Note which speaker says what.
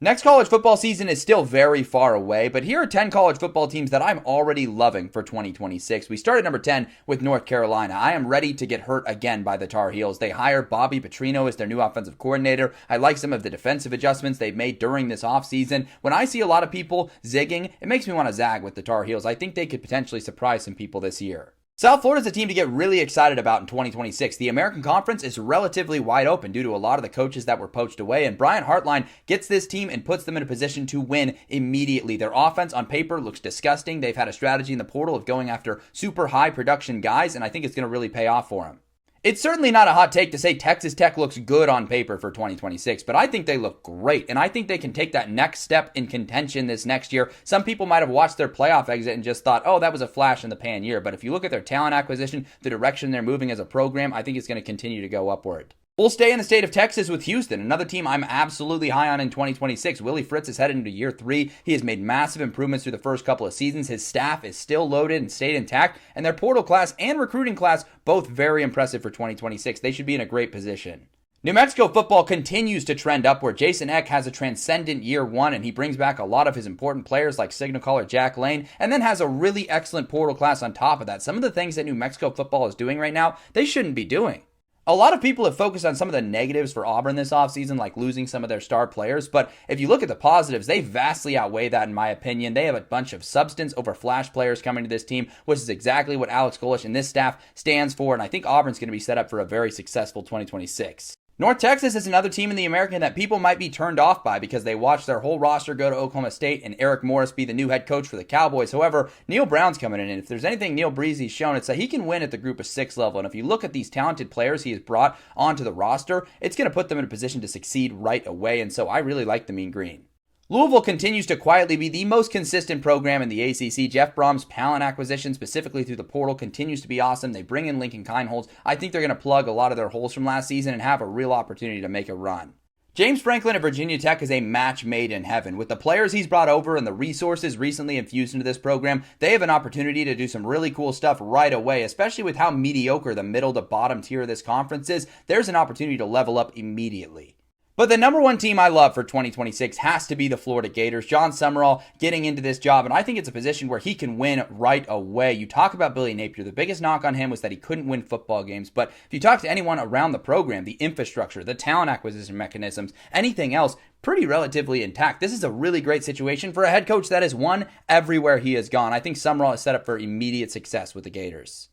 Speaker 1: Next college football season is still very far away, but here are 10 college football teams that I'm already loving for 2026. We start at number 10 with North Carolina. I am ready to get hurt again by the Tar Heels. They hired Bobby Petrino as their new offensive coordinator. I like some of the defensive adjustments they've made during this offseason. When I see a lot of people zigging, it makes me want to zag with the Tar Heels. I think they could potentially surprise some people this year. South Florida is a team to get really excited about in 2026. The American Conference is relatively wide open due to a lot of the coaches that were poached away, and Brian Hartline gets this team and puts them in a position to win immediately. Their offense on paper looks disgusting. They've had a strategy in the portal of going after super high production guys, and I think it's going to really pay off for them. It's certainly not a hot take to say Texas Tech looks good on paper for 2026, but I think they look great, and I think they can take that next step in contention this next year. Some people might have watched their playoff exit and just thought, oh, that was a flash in the pan year, but if you look at their talent acquisition, the direction they're moving as a program, I think it's going to continue to go upward. We'll stay in the state of Texas with Houston, another team I'm absolutely high on in 2026. Willie Fritz is headed into year 3. He has made massive improvements through the first couple of seasons. His staff is still loaded and stayed intact, and their portal class and recruiting class both very impressive for 2026. They should be in a great position. New Mexico football continues to trend upward. Jason Eck has a transcendent year 1, and he brings back a lot of his important players like signal caller Jack Lane, and then has a really excellent portal class on top of that. Some of the things that New Mexico football is doing right now, they shouldn't be doing. A lot of people have focused on some of the negatives for Auburn this offseason, like losing some of their star players, but if you look at the positives, they vastly outweigh that in my opinion. They have a bunch of substance over flash players coming to this team, which is exactly what Alex Golesh and this staff stands for, and I think Auburn's going to be set up for a very successful 2026. North Texas is another team in the American that people might be turned off by because they watched their whole roster go to Oklahoma State and Eric Morris be the new head coach for the Cowboys. However, Neil Brown's coming in, and if there's anything Neil Breezy's shown, it's that he can win at the group of 6 level. And if you look at these talented players he has brought onto the roster, it's going to put them in a position to succeed right away. And so I really like the Mean Green. Louisville continues to quietly be the most consistent program in the ACC. Jeff Brom's talent acquisition, specifically through the portal, continues to be awesome. They bring in Lincoln Kienholz. I think they're going to plug a lot of their holes from last season and have a real opportunity to make a run. James Franklin at Virginia Tech is a match made in heaven. With the players he's brought over and the resources recently infused into this program, they have an opportunity to do some really cool stuff right away, especially with how mediocre the middle to bottom tier of this conference is. There's an opportunity to level up immediately. But the number one team I love for 2026 has to be the Florida Gators. John Summerall getting into this job, and I think it's a position where he can win right away. You talk about Billy Napier. The biggest knock on him was that he couldn't win football games, but if you talk to anyone around the program, the infrastructure, the talent acquisition mechanisms, anything else, pretty relatively intact. This is a really great situation for a head coach that has won everywhere he has gone. I think Summerall is set up for immediate success with the Gators.